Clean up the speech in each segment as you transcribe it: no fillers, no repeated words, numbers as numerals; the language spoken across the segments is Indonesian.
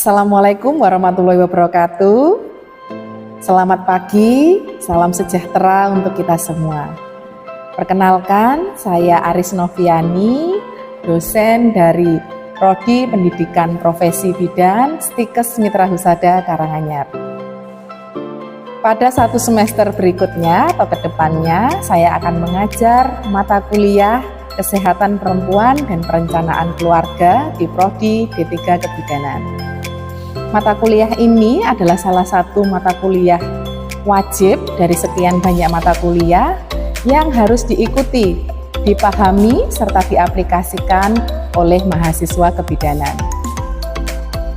Assalamualaikum warahmatullahi wabarakatuh. Selamat pagi, salam sejahtera untuk kita semua. Perkenalkan, saya Aris Noviani, dosen dari Prodi Pendidikan Profesi Bidan Stikes Mitra Husada Karanganyar. Pada satu semester berikutnya atau kedepannya, saya akan mengajar mata kuliah Kesehatan Perempuan dan Perencanaan Keluarga di Prodi D3 Kebidanan. Mata kuliah ini adalah salah satu mata kuliah wajib dari sekian banyak mata kuliah yang harus diikuti, dipahami, serta diaplikasikan oleh mahasiswa kebidanan.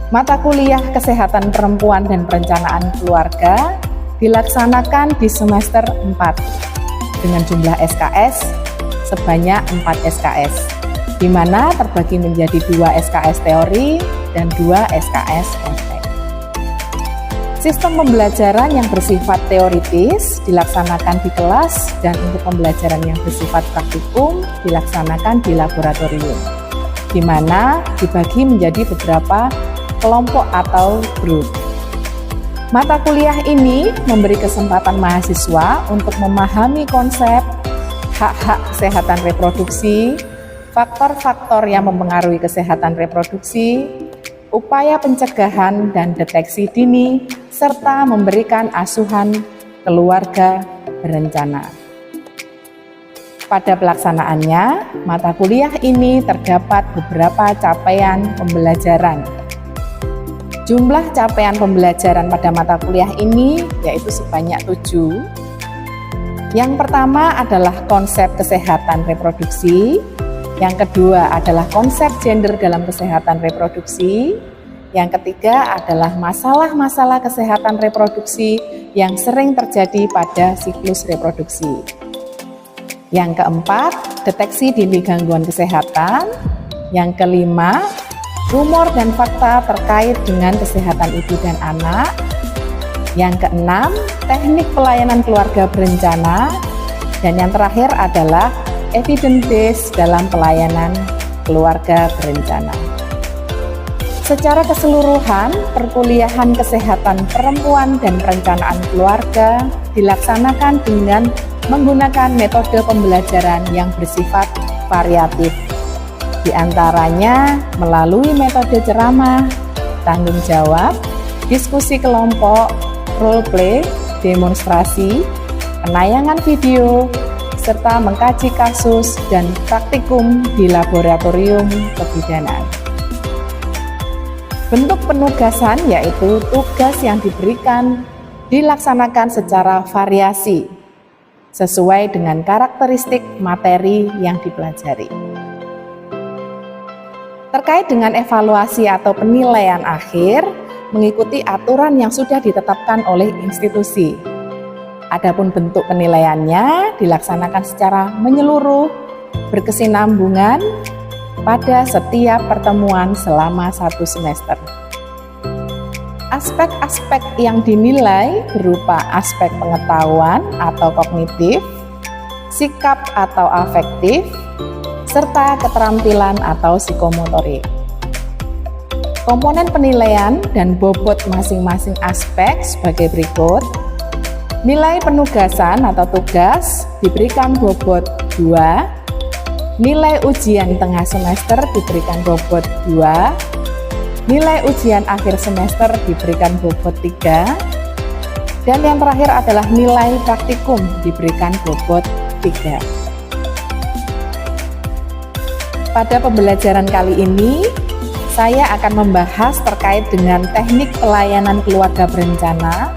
Mata kuliah Kesehatan Perempuan dan Perencanaan Keluarga dilaksanakan di semester 4 dengan jumlah SKS sebanyak 4 SKS, di mana terbagi menjadi 2 SKS teori dan 2 SKS praktek. Sistem pembelajaran yang bersifat teoritis dilaksanakan di kelas dan untuk pembelajaran yang bersifat praktikum dilaksanakan di laboratorium, di mana dibagi menjadi beberapa kelompok atau grup. Mata kuliah ini memberi kesempatan mahasiswa untuk memahami konsep hak-hak kesehatan reproduksi, faktor-faktor yang mempengaruhi kesehatan reproduksi, upaya pencegahan dan deteksi dini, serta memberikan asuhan keluarga berencana. Pada pelaksanaannya, mata kuliah ini terdapat beberapa capaian pembelajaran. Jumlah capaian pembelajaran pada mata kuliah ini yaitu sebanyak 7. Yang pertama adalah konsep kesehatan reproduksi. Yang kedua adalah konsep gender dalam kesehatan reproduksi. Yang ketiga adalah masalah-masalah kesehatan reproduksi yang sering terjadi pada siklus reproduksi. Yang keempat, deteksi dini gangguan kesehatan. Yang kelima, rumor dan fakta terkait dengan kesehatan ibu dan anak. Yang keenam, teknik pelayanan keluarga berencana. Dan yang terakhir adalah evidence base dalam pelayanan keluarga berencana. Secara keseluruhan, perkuliahan kesehatan perempuan dan perencanaan keluarga dilaksanakan dengan menggunakan metode pembelajaran yang bersifat variatif. Di antaranya melalui metode ceramah, tanggung jawab, diskusi kelompok, role play, demonstrasi, penayangan video, serta mengkaji kasus dan praktikum di laboratorium kebidanan. Bentuk penugasan yaitu tugas yang diberikan dilaksanakan secara variasi sesuai dengan karakteristik materi yang dipelajari. Terkait dengan evaluasi atau penilaian akhir, mengikuti aturan yang sudah ditetapkan oleh institusi. Adapun bentuk penilaiannya dilaksanakan secara menyeluruh, berkesinambungan pada setiap pertemuan selama 1 semester. Aspek-aspek yang dinilai berupa aspek pengetahuan atau kognitif, sikap atau afektif, serta keterampilan atau psikomotorik. Komponen penilaian dan bobot masing-masing aspek sebagai berikut. Nilai penugasan atau tugas diberikan bobot 2, nilai ujian tengah semester diberikan bobot 2, nilai ujian akhir semester diberikan bobot 3, dan yang terakhir adalah nilai praktikum diberikan bobot 3. Pada pembelajaran kali ini, saya akan membahas terkait dengan teknik pelayanan keluarga berencana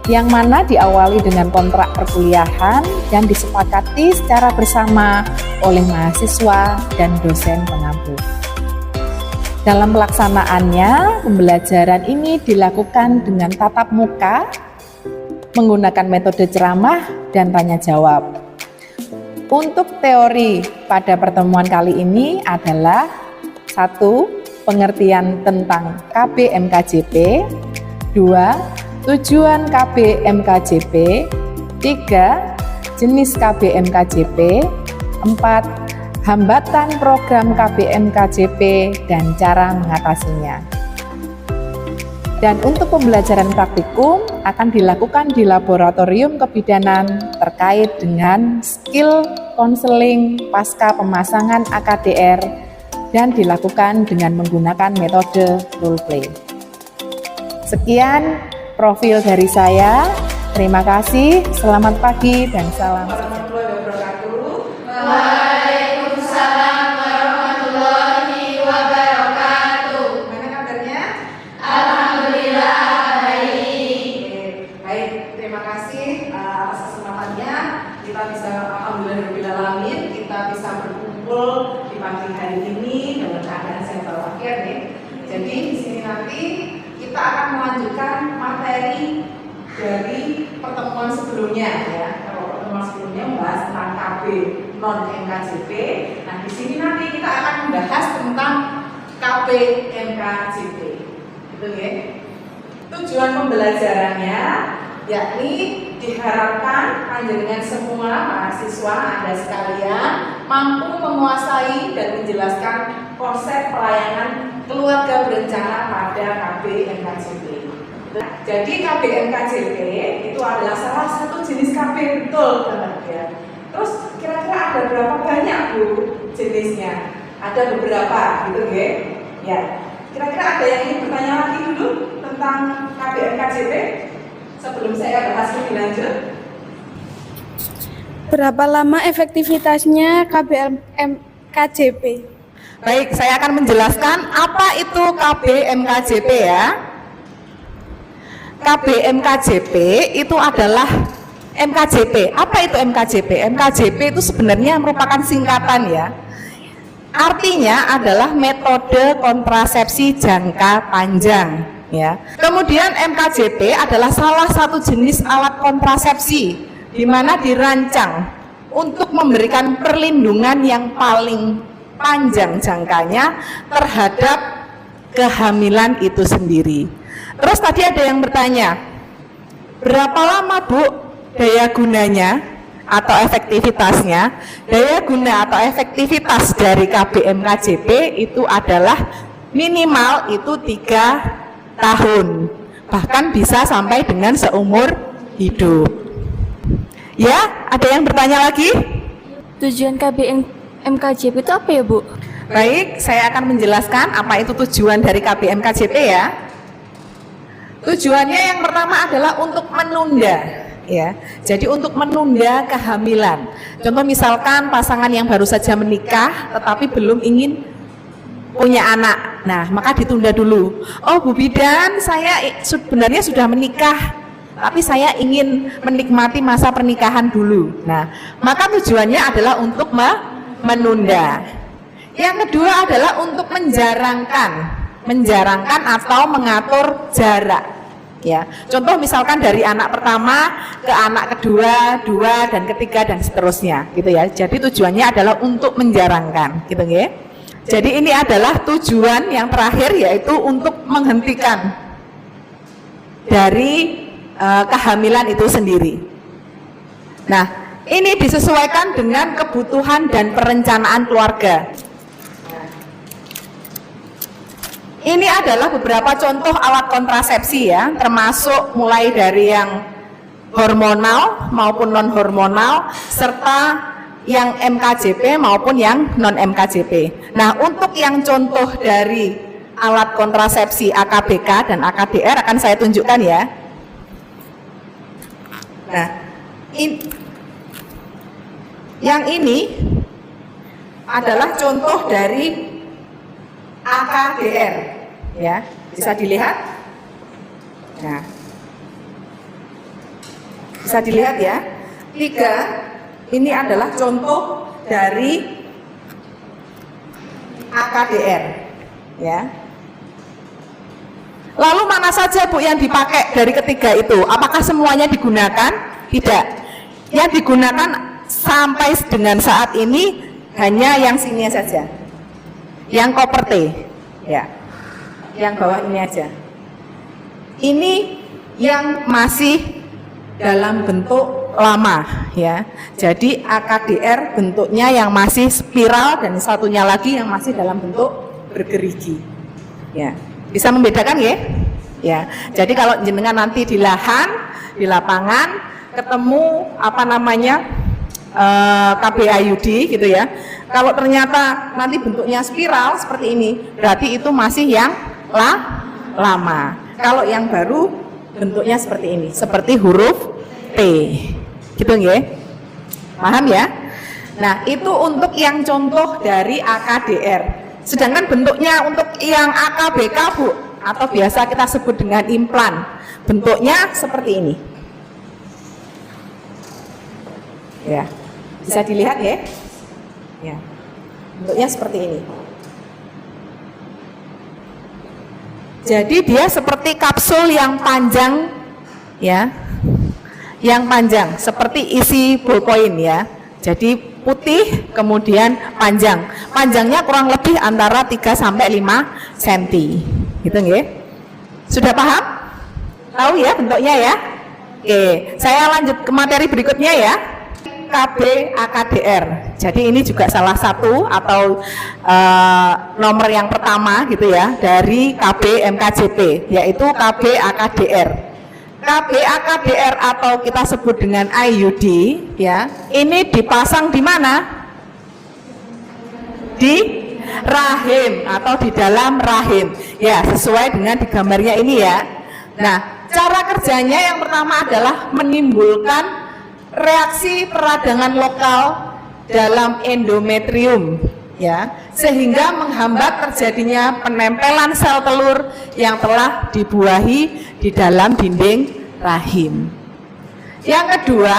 yang mana diawali dengan kontrak perkuliahan dan disepakati secara bersama oleh mahasiswa dan dosen pengampu. Dalam pelaksanaannya, pembelajaran ini dilakukan dengan tatap muka, menggunakan metode ceramah dan tanya jawab. Untuk teori pada pertemuan kali ini adalah 1. Pengertian tentang KB MKJP, 2. Tujuan KB MKJP, 3. Jenis KB MKJP, 4. Hambatan program KB MKJP dan cara mengatasinya. Dan untuk pembelajaran praktikum akan dilakukan di laboratorium kebidanan terkait dengan skill konseling pasca pemasangan AKDR dan dilakukan dengan menggunakan metode role play. Sekian profil dari saya. Terima kasih, selamat pagi dan salam sejahtera. Waalaikumsalam warahmatullahi wabarakatuh. Gimana kabarnya? Alhamdulillah baik. Baik, terima kasih atas kesempatannya. Kita bisa alhamdulillah kita bisa berkumpul di pagi hari ini dalam keadaan sehat walafiat nih. Jadi di sini nanti kita akan melanjutkan materi dari pertemuan sebelumnya ya. Kalau pertemuan sebelumnya membahas tentang KB non MKJP. Nah, di sini nanti kita akan membahas tentang KB MKJP. Gitu ya. Tujuan pembelajarannya yakni diharapkan panjenengan semua mahasiswa Anda sekalian mampu menguasai dan menjelaskan konsep pelayanan keluarga berencana pada KB MKJP. Jadi KB MKJP itu adalah salah satu jenis KB, betul banget ya. Terus kira-kira ada berapa banyak Bu jenisnya? Ada beberapa gitu ya. Kira-kira ada yang ingin bertanya lagi dulu tentang KB MKJP sebelum saya bahas lebih lanjut? Berapa lama efektivitasnya KB MKJP? Baik, saya akan menjelaskan apa itu KB MKJP ya. KB MKJP itu adalah MKJP. Apa itu MKJP? MKJP itu sebenarnya merupakan singkatan ya. Artinya adalah metode kontrasepsi jangka panjang ya. Kemudian MKJP adalah salah satu jenis alat kontrasepsi di mana dirancang untuk memberikan perlindungan yang paling panjang jangkanya terhadap kehamilan itu sendiri. Terus tadi ada yang bertanya, berapa lama Bu daya gunanya atau efektivitasnya? Daya guna atau efektivitas dari KB MKJP itu adalah minimal itu 3 tahun, bahkan bisa sampai dengan seumur hidup. Ya, ada yang bertanya lagi? Tujuan KB MKJP itu apa ya Bu? Baik, saya akan menjelaskan apa itu tujuan dari KB MKJP ya. Tujuannya yang pertama adalah untuk menunda ya. Jadi untuk menunda kehamilan. Contoh misalkan pasangan yang baru saja menikah tetapi belum ingin punya anak. Nah, maka ditunda dulu. Oh, Bu Bidan, saya sebenarnya sudah menikah, tapi saya ingin menikmati masa pernikahan dulu. Nah, maka tujuannya adalah untuk menunda. Yang kedua adalah untuk menjarangkan atau mengatur jarak ya. Contoh misalkan dari anak pertama ke anak kedua, dua dan ketiga dan seterusnya gitu ya. Jadi tujuannya adalah untuk menjarangkan gitu ya. Jadi ini adalah tujuan yang terakhir, yaitu untuk menghentikan dari kehamilan itu sendiri. Nah, ini disesuaikan dengan kebutuhan dan perencanaan keluarga. Ini adalah beberapa contoh alat kontrasepsi ya, termasuk mulai dari yang hormonal maupun non hormonal serta yang MKJP maupun yang non MKJP. Nah, untuk yang contoh dari alat kontrasepsi AKBK dan AKDR akan saya tunjukkan ya. Nah, yang ini adalah contoh dari AKDR ya, bisa dilihat. Nah, bisa dilihat ya. 3 ini adalah contoh dari AKDR ya. Lalu mana saja Bu yang dipakai dari ketiga itu? Apakah semuanya digunakan? Tidak. Yang digunakan sampai dengan saat ini hanya yang sini saja. Yang koper T ya. Yang bawah ini aja. Ini yang masih dalam bentuk lama ya. Jadi AKDR bentuknya yang masih spiral dan satunya lagi yang masih dalam bentuk bergerigi. Ya. Bisa membedakan ya? ya. Jadi kalau jenengan nanti di lahan, di lapangan ketemu apa namanya KB IUD gitu ya. Kalau ternyata nanti bentuknya spiral seperti ini, berarti itu masih yang lama. Kalau yang baru bentuknya seperti ini, seperti huruf T. Gitu nggih? Paham ya? Nah, itu untuk yang contoh dari AKDR. Sedangkan bentuknya untuk yang AKBK, Bu, atau biasa kita sebut dengan implan, bentuknya seperti ini. Ya, bisa dilihat ya. Ya, bentuknya seperti ini. Jadi dia seperti kapsul yang panjang, ya, yang panjang, seperti isi ballpoint ya. Jadi putih kemudian panjang. Panjangnya kurang lebih antara 3 sampai 5 cm. Gitu nggih? Sudah paham? Tahu ya bentuknya ya? Oke, saya lanjut ke materi berikutnya ya. KB AKDR. Jadi ini juga salah satu atau nomor yang pertama gitu ya dari KB MKJP, yaitu KB AKDR. KB AKDR atau kita sebut dengan IUD ya, ini dipasang di mana? Di rahim atau di dalam rahim ya, sesuai dengan di gambarnya ini ya. Nah, cara kerjanya yang pertama adalah menimbulkan reaksi peradangan lokal dalam endometrium ya, sehingga menghambat terjadinya penempelan sel telur yang telah dibuahi di dalam dinding rahim. Yang kedua,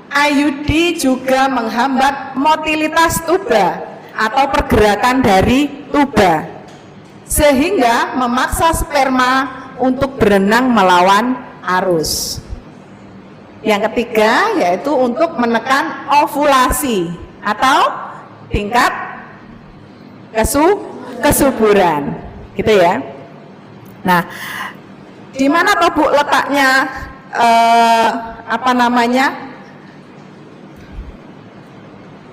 IUD juga menghambat motilitas tuba atau pergerakan dari tuba, sehingga memaksa sperma untuk berenang melawan arus. Yang ketiga yaitu untuk menekan ovulasi atau tingkat kesuburan, gitu ya. Nah, di mana toh Bu letaknya apa namanya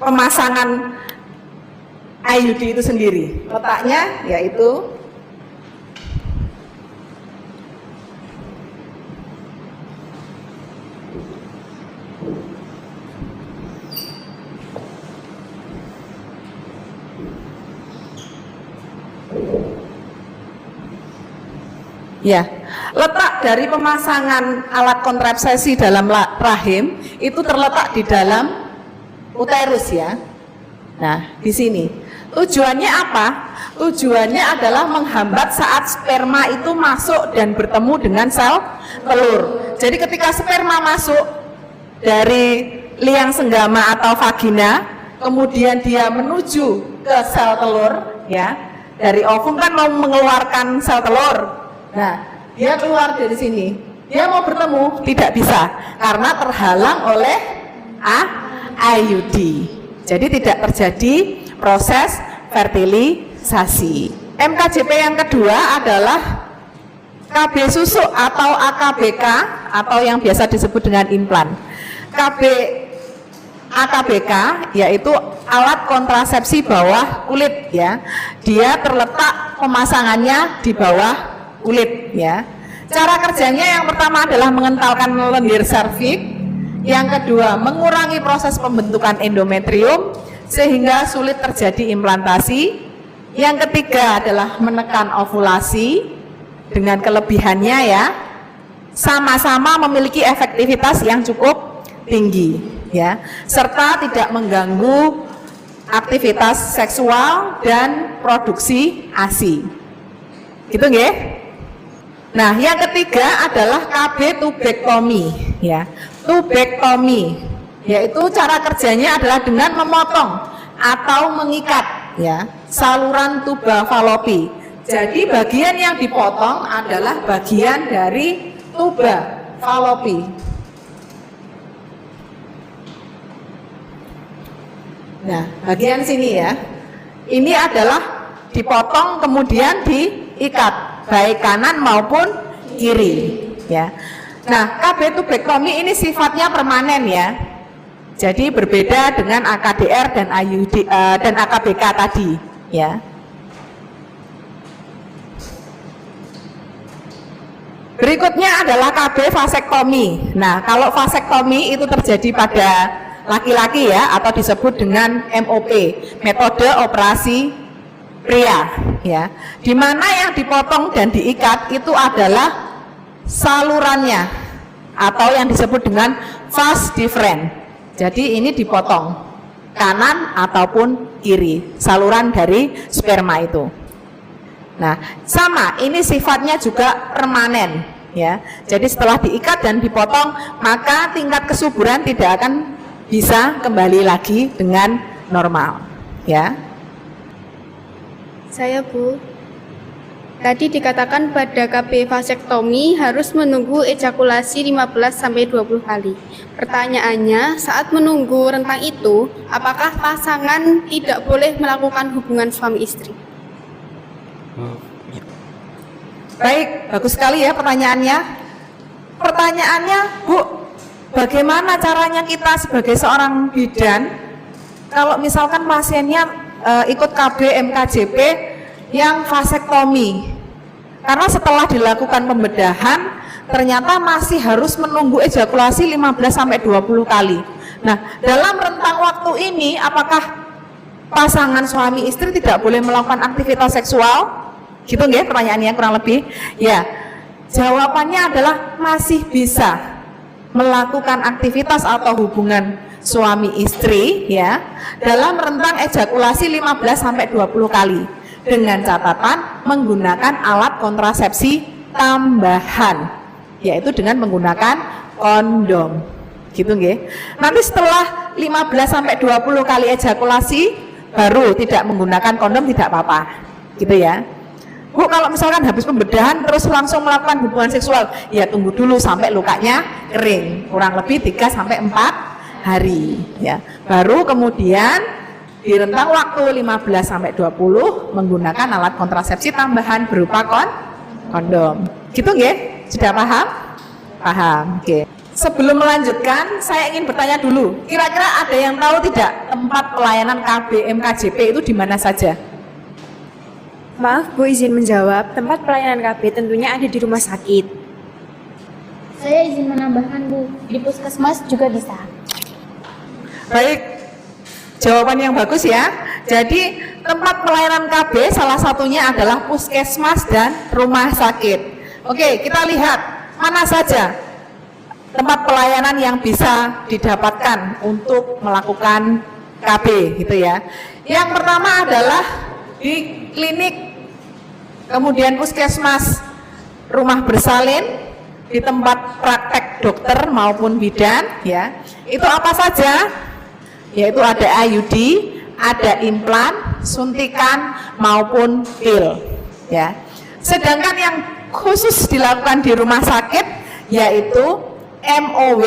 pemasangan IUD itu sendiri? Letaknya yaitu ya, letak dari pemasangan alat kontrasepsi dalam rahim itu terletak di dalam uterus ya. Nah, di sini tujuannya apa? Tujuannya adalah menghambat saat sperma itu masuk dan bertemu dengan sel telur. Jadi ketika sperma masuk dari liang senggama atau vagina, kemudian dia menuju ke sel telur ya. Dari ovum kan mau mengeluarkan sel telur. Nah, dia keluar dari sini, dia mau bertemu, tidak bisa karena terhalang oleh IUD. Jadi tidak terjadi proses fertilisasi. MKJP yang kedua adalah KB susuk atau AKBK atau yang biasa disebut dengan implan. KB AKBK yaitu alat kontrasepsi bawah kulit ya. Dia terletak pemasangannya di bawah kulit ya. Cara kerjanya yang pertama adalah mengentalkan lendir serviks, yang kedua mengurangi proses pembentukan endometrium sehingga sulit terjadi implantasi, yang ketiga adalah menekan ovulasi dengan kelebihannya ya, sama-sama memiliki efektivitas yang cukup tinggi ya, serta tidak mengganggu aktivitas seksual dan produksi ASI. Gitu nggih? Nah, yang ketiga adalah KB tubektomi ya. Tubektomi yaitu cara kerjanya adalah dengan memotong atau mengikat ya saluran tuba falopi. Jadi bagian yang dipotong adalah bagian dari tuba falopi. Nah, bagian sini ya. Ini adalah dipotong kemudian diikat baik kanan maupun kiri ya. Nah, KB tubektomi ini sifatnya permanen ya. Jadi berbeda dengan AKDR dan IUD dan AKBK tadi ya. Berikutnya adalah KB vasektomi. Nah, kalau vasektomi itu terjadi pada laki-laki ya, atau disebut dengan MOP, metode operasi pria ya. Di mana yang dipotong dan diikat itu adalah salurannya atau yang disebut dengan vas deferens. Jadi ini dipotong kanan ataupun kiri saluran dari sperma itu. Nah, sama, ini sifatnya juga permanen ya. Jadi setelah diikat dan dipotong, maka tingkat kesuburan tidak akan bisa kembali lagi dengan normal ya. Saya Bu, tadi dikatakan pada KB vasektomi harus menunggu ejakulasi 15-20 kali. Pertanyaannya, saat menunggu rentang itu, apakah pasangan tidak boleh melakukan hubungan suami istri? Baik, bagus sekali ya pertanyaannya. Pertanyaannya, Bu, bagaimana caranya kita sebagai seorang bidan kalau misalkan pasiennya ikut KB MKJP yang vasektomi, karena setelah dilakukan pembedahan ternyata masih harus menunggu ejakulasi 15-20 kali. Nah, dalam rentang waktu ini apakah pasangan suami istri tidak boleh melakukan aktivitas seksual? Gitu nggih pertanyaannya kurang lebih. Ya, jawabannya adalah masih bisa melakukan aktivitas atau hubungan suami istri ya dalam rentang ejakulasi 15-20 kali dengan catatan menggunakan alat kontrasepsi tambahan, yaitu dengan menggunakan kondom. Gitu nggih. Nanti setelah 15-20 kali ejakulasi baru tidak menggunakan kondom tidak apa-apa. Gitu ya. Bu, kalau misalkan habis pembedahan terus langsung melakukan hubungan seksual, ya tunggu dulu sampai lukanya kering, kurang lebih 3-4 hari ya. Baru kemudian di rentang waktu 15-20 menggunakan alat kontrasepsi tambahan berupa kondom. Gitu nggih? Sudah paham? Paham. Oke. Sebelum melanjutkan, saya ingin bertanya dulu. Kira-kira ada yang tahu tidak tempat pelayanan KB MKJP itu di mana saja? Maaf Bu, izin menjawab. Tempat pelayanan KB tentunya ada di rumah sakit. Saya izin menambahkan Bu, di puskesmas juga bisa. Baik, jawaban yang bagus ya. Jadi tempat pelayanan KB salah satunya adalah puskesmas dan rumah sakit. Oke, kita lihat mana saja tempat pelayanan yang bisa didapatkan untuk melakukan KB gitu ya. Yang pertama adalah di klinik, kemudian puskesmas, rumah bersalin, di tempat praktek dokter maupun bidan ya. Itu apa saja? Yaitu ada IUD, ada implan, suntikan maupun pil ya. Sedangkan yang khusus dilakukan di rumah sakit yaitu MOW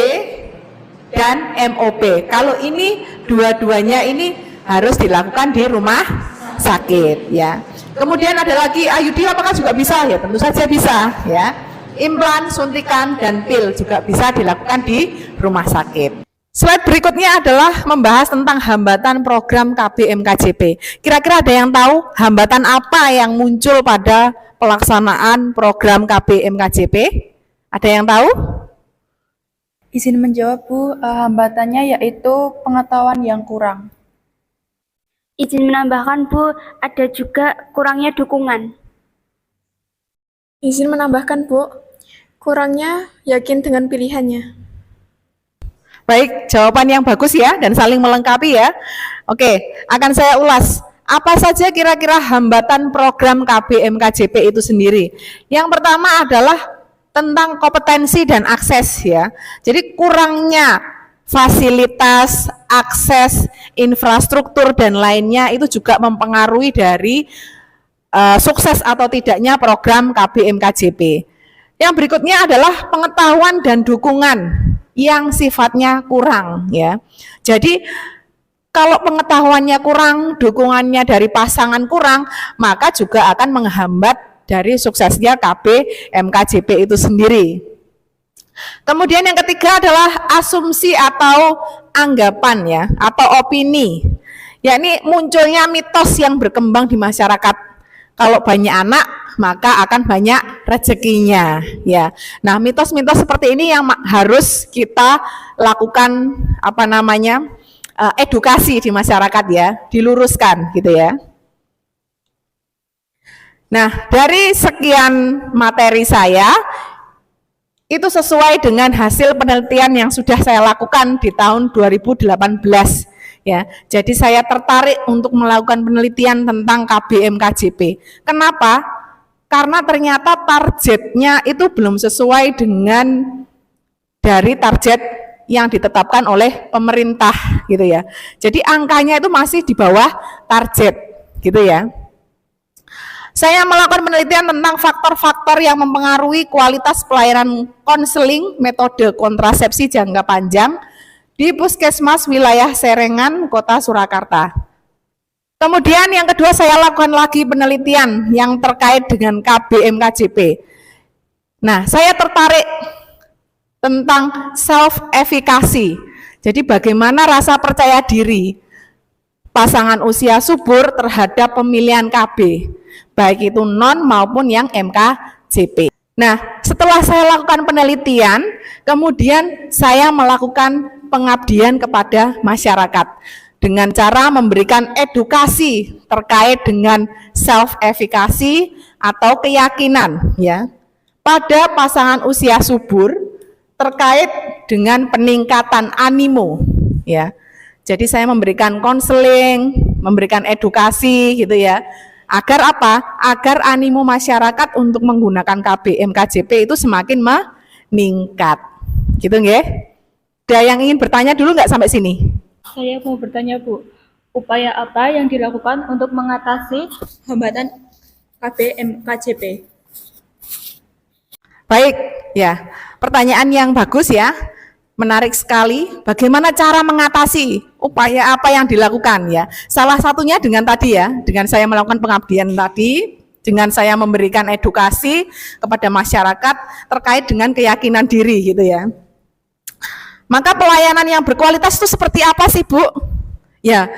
dan MOP. Kalau ini dua-duanya ini harus dilakukan di rumah sakit ya. Kemudian ada lagi IUD, apakah juga bisa? Ya tentu saja bisa ya. Implan, suntikan dan pil juga bisa dilakukan di rumah sakit. Slide berikutnya adalah membahas tentang hambatan program KB MKJP. Kira-kira ada yang tahu hambatan apa yang muncul pada pelaksanaan program KB MKJP? Ada yang tahu? Izin menjawab Bu, hambatannya yaitu pengetahuan yang kurang. Izin menambahkan Bu, ada juga kurangnya dukungan. Izin menambahkan Bu, kurangnya yakin dengan pilihannya. Baik, jawaban yang bagus ya dan saling melengkapi ya. Oke, akan saya ulas. Apa saja kira-kira hambatan program KB MKJP itu sendiri? Yang pertama adalah tentang kompetensi dan akses ya. Jadi kurangnya fasilitas, akses, infrastruktur dan lainnya itu juga mempengaruhi dari sukses atau tidaknya program KB MKJP. Yang berikutnya adalah pengetahuan dan dukungan yang sifatnya kurang ya. Jadi kalau pengetahuannya kurang, dukungannya dari pasangan kurang, maka juga akan menghambat dari suksesnya KB MKJP itu sendiri. Kemudian yang ketiga adalah asumsi atau anggapan ya, atau opini. Yakni munculnya mitos yang berkembang di masyarakat. kalau banyak anak maka akan banyak rezekinya, ya. Nah, mitos-mitos seperti ini yang harus kita lakukan edukasi di masyarakat, ya, diluruskan gitu ya. Nah, dari sekian materi saya itu sesuai dengan hasil penelitian yang sudah saya lakukan di tahun 2018, ya. Jadi saya tertarik untuk melakukan penelitian tentang KBM-KJP. Kenapa? Karena ternyata targetnya itu belum sesuai dengan dari target yang ditetapkan oleh pemerintah gitu ya. Jadi angkanya itu masih di bawah target gitu ya. Saya melakukan penelitian tentang faktor-faktor yang mempengaruhi kualitas pelayanan konseling metode kontrasepsi jangka panjang di Puskesmas wilayah Serengan, Kota Surakarta. Kemudian yang kedua saya lakukan lagi penelitian yang terkait dengan KBM-KJP. Nah, saya tertarik tentang self-efficacy. Jadi bagaimana rasa percaya diri pasangan usia subur terhadap pemilihan KB, baik itu non maupun yang MKJP. Nah, setelah saya lakukan penelitian, kemudian saya melakukan pengabdian kepada masyarakat dengan cara memberikan edukasi terkait dengan self-efficacy atau keyakinan, ya, pada pasangan usia subur terkait dengan peningkatan animo, ya. Jadi saya memberikan konseling, memberikan edukasi gitu ya. Agar apa? Agar animo masyarakat untuk menggunakan KBM-KJP itu semakin meningkat. Gitu nggih? Ada yang ingin bertanya dulu nggak sampai sini? Saya mau bertanya, Bu. Upaya apa yang dilakukan untuk mengatasi hambatan KBM-KJP? Baik, ya. Pertanyaan yang bagus ya. Menarik sekali. Bagaimana cara mengatasi? Upaya apa yang dilakukan ya? Salah satunya dengan tadi ya, dengan saya melakukan pengabdian tadi, dengan saya memberikan edukasi kepada masyarakat terkait dengan keyakinan diri gitu ya. Maka pelayanan yang berkualitas itu seperti apa sih, Bu? Ya,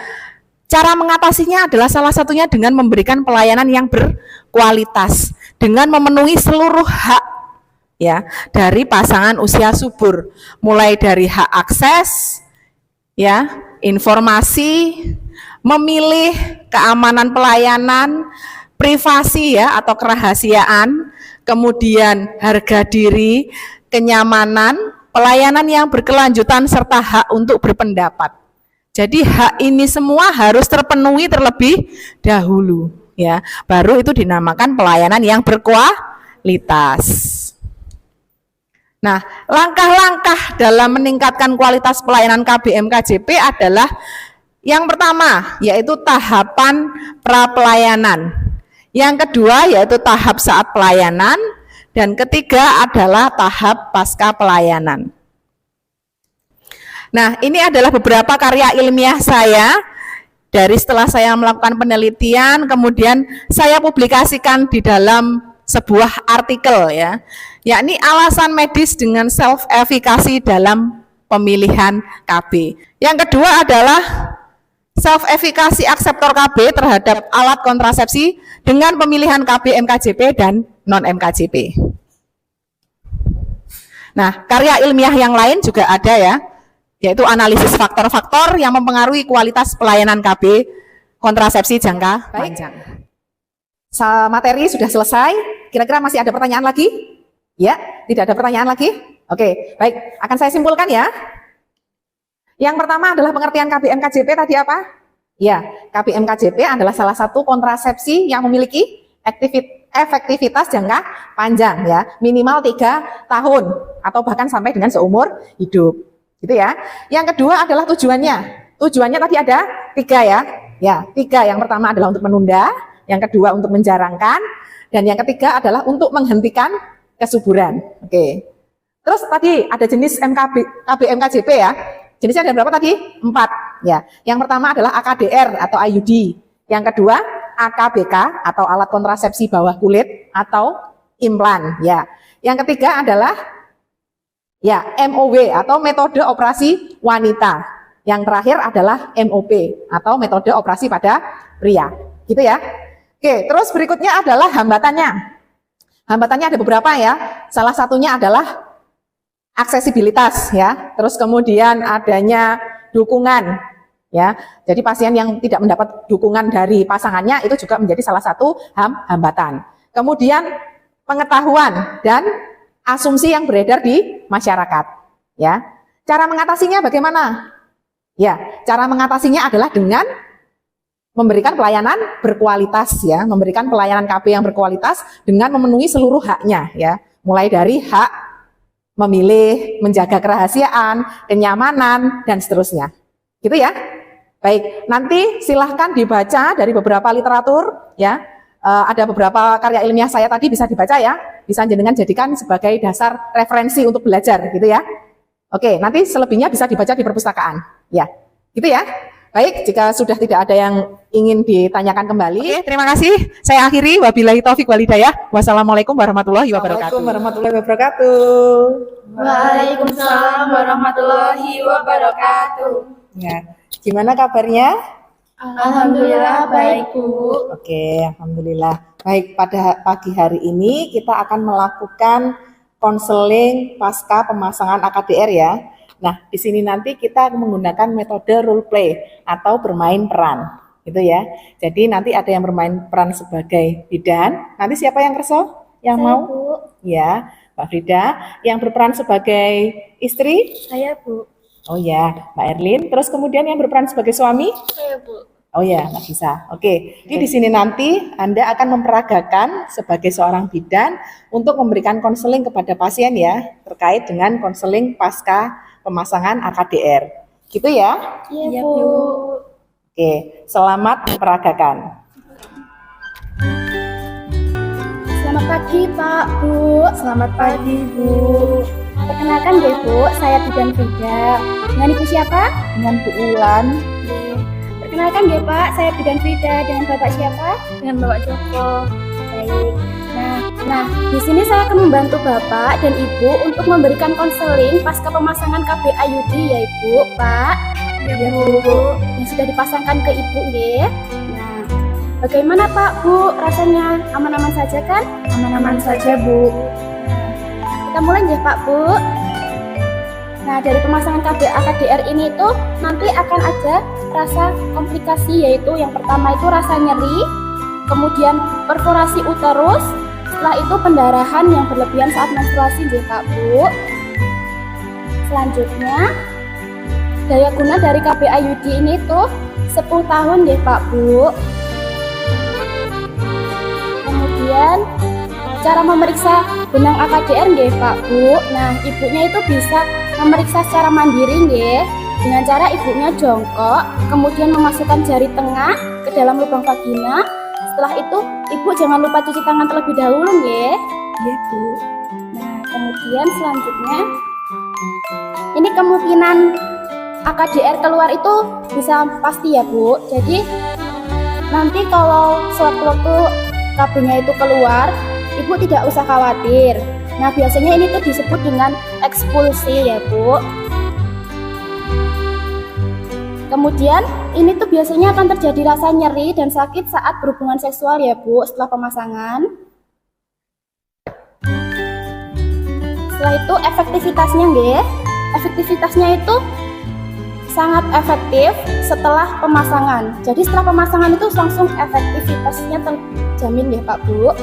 cara mengatasinya adalah salah satunya dengan memberikan pelayanan yang berkualitas, dengan memenuhi seluruh hak ya dari pasangan usia subur, mulai dari hak akses, ya, informasi, memilih, keamanan pelayanan, privasi ya atau kerahasiaan, kemudian harga diri, kenyamanan, pelayanan yang berkelanjutan serta hak untuk berpendapat. Jadi hak ini semua harus terpenuhi terlebih dahulu ya, baru itu dinamakan pelayanan yang berkualitas. Nah, langkah-langkah dalam meningkatkan kualitas pelayanan KBM-KJP adalah yang pertama, yaitu tahapan pra-pelayanan. Yang kedua, yaitu tahap saat pelayanan. Dan ketiga adalah tahap pasca pelayanan. Nah, ini adalah beberapa karya ilmiah saya. Dari setelah saya melakukan penelitian, kemudian saya publikasikan di dalam sebuah artikel ya, yakni alasan medis dengan self-efficacy dalam pemilihan KB. Yang kedua adalah self-efficacy akseptor KB terhadap alat kontrasepsi dengan pemilihan KB MKJP dan non-MKJP. Nah, karya ilmiah yang lain juga ada ya, yaitu analisis faktor-faktor yang mempengaruhi kualitas pelayanan KB kontrasepsi jangka panjang. Materi sudah selesai. Kira-kira masih ada pertanyaan lagi? Ya, tidak ada pertanyaan lagi? Oke, baik. Akan saya simpulkan ya. Yang pertama adalah pengertian KBM-KJP tadi apa? Ya, KBM-KJP adalah salah satu kontrasepsi yang memiliki efektivitas jangka panjang ya, minimal 3 tahun atau bahkan sampai dengan seumur hidup. Gitu ya. Yang kedua adalah tujuannya. Tujuannya tadi ada 3 ya. Ya, 3. Yang pertama adalah untuk menunda, yang kedua untuk menjarangkan, dan yang ketiga adalah untuk menghentikan kesuburan. Oke. Terus tadi ada jenis KBM-KJP ya. Jenisnya ada berapa tadi? 4 ya. Yang pertama adalah AKDR atau IUD. Yang kedua AKBK atau alat kontrasepsi bawah kulit atau implan ya. Yang ketiga adalah ya MOW atau metode operasi wanita. Yang terakhir adalah MOP atau metode operasi pada pria. Gitu ya. Oke, terus berikutnya adalah hambatannya. Hambatannya ada beberapa ya. Salah satunya adalah aksesibilitas ya. Terus kemudian adanya dukungan ya. Jadi pasien yang tidak mendapat dukungan dari pasangannya itu juga menjadi salah satu hambatan. Kemudian pengetahuan dan asumsi yang beredar di masyarakat ya. Cara mengatasinya bagaimana? Ya, cara mengatasinya adalah dengan memberikan pelayanan berkualitas ya, memberikan pelayanan KB yang berkualitas dengan memenuhi seluruh haknya ya. Mulai dari hak memilih, menjaga kerahasiaan, kenyamanan dan seterusnya. Gitu ya. Baik, nanti silahkan dibaca dari beberapa literatur ya. Ada beberapa karya ilmiah saya tadi bisa dibaca ya. Bisa jenengan jadikan sebagai dasar referensi untuk belajar gitu ya. Oke, nanti selebihnya bisa dibaca di perpustakaan ya. Gitu ya. Baik, jika sudah tidak ada yang ingin ditanyakan kembali. Oke, terima kasih. Saya akhiri. Wabillahi taufik walhidayah. Wassalamualaikum warahmatullahi wabarakatuh. Waalaikumsalam warahmatullahi wabarakatuh. Waalaikumsalam warahmatullahi wabarakatuh. Ya, gimana kabarnya? Alhamdulillah baik, Bu. Oke, alhamdulillah. Baik, pada pagi hari ini kita akan melakukan konseling pasca pemasangan AKDR ya. Nah, di sini nanti kita menggunakan metode role play atau bermain peran, gitu ya. Jadi nanti ada yang bermain peran sebagai bidan. Nanti siapa yang kerso? Yang Saya, mau? Bu. Ya, Mbak Frida. Yang berperan sebagai istri? Saya, Bu. Oh ya, Mbak Erlin. Terus kemudian yang berperan sebagai suami? Saya, Bu. Oh ya, Mbak Gisa. Oke. Jadi di sini nanti Anda akan memperagakan sebagai seorang bidan untuk memberikan konseling kepada pasien ya, terkait dengan konseling pasca pemasangan AKDR. Gitu ya? Iya, Bu. Oke, selamat memperagakan. Selamat pagi, Pak, Bu. Selamat pagi, Bu. Perkenalkan deh, Bu, saya Bidan Frida. Dengan Ibu siapa? Dengan Bu Ulan. Perkenalkan deh, Pak, saya Bidan Frida. Dengan Bapak siapa? Dengan Bapak Joko. Baik. Nah, di sini saya akan membantu Bapak dan Ibu untuk memberikan konseling pasca pemasangan KB IUD ya, Ibu, Pak. Ya, Bu. Yang sudah dipasangkan ke Ibu, nggih. Nah, bagaimana Pak, Bu? Rasanya aman-aman saja kan? Aman-aman saja, Bu. Kita mulai ya, Pak, Bu. Nah, dari pemasangan KB AKDR ini tuh nanti akan ada rasa komplikasi, yaitu yang pertama itu rasa nyeri, kemudian perforasi uterus, setelah itu pendarahan yang berlebihan saat menstruasi ya, Pak, Bu. Selanjutnya, daya guna dari KB IUD ini tuh 10 tahun ya, Pak, Bu. Kemudian cara memeriksa benang AKDR nggih, Pak, Bu. Nah, ibunya itu bisa memeriksa secara mandiri nggih, dengan cara ibunya jongkok, kemudian memasukkan jari tengah ke dalam lubang vagina. Setelah itu, ibu jangan lupa cuci tangan terlebih dahulu nggih. Iya, Bu. Nah, kemudian selanjutnya ini kemungkinan AKDR keluar itu bisa pasti ya, Bu. Jadi nanti kalau sewaktu-waktu KB-nya itu keluar, Ibu tidak usah khawatir. Nah, biasanya ini tuh disebut dengan ekspulsi ya, Bu. Kemudian ini tuh biasanya akan terjadi rasa nyeri dan sakit saat berhubungan seksual ya, Bu, setelah pemasangan. Setelah itu efektivitasnya nggih. Efektivitasnya itu sangat efektif setelah pemasangan. Jadi setelah pemasangan itu langsung efektivitasnya terjamin ya, Pak, Bu.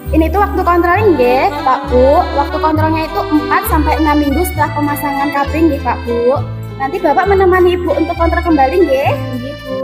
Ini tuh waktu kontrolnya nggih, Pak, Bu. Waktu kontrolnya itu 4-6 minggu setelah pemasangan KB nggih, Pak, Bu. Nanti Bapak menemani Ibu untuk kontrol kembali nggih. Nggih, Bu.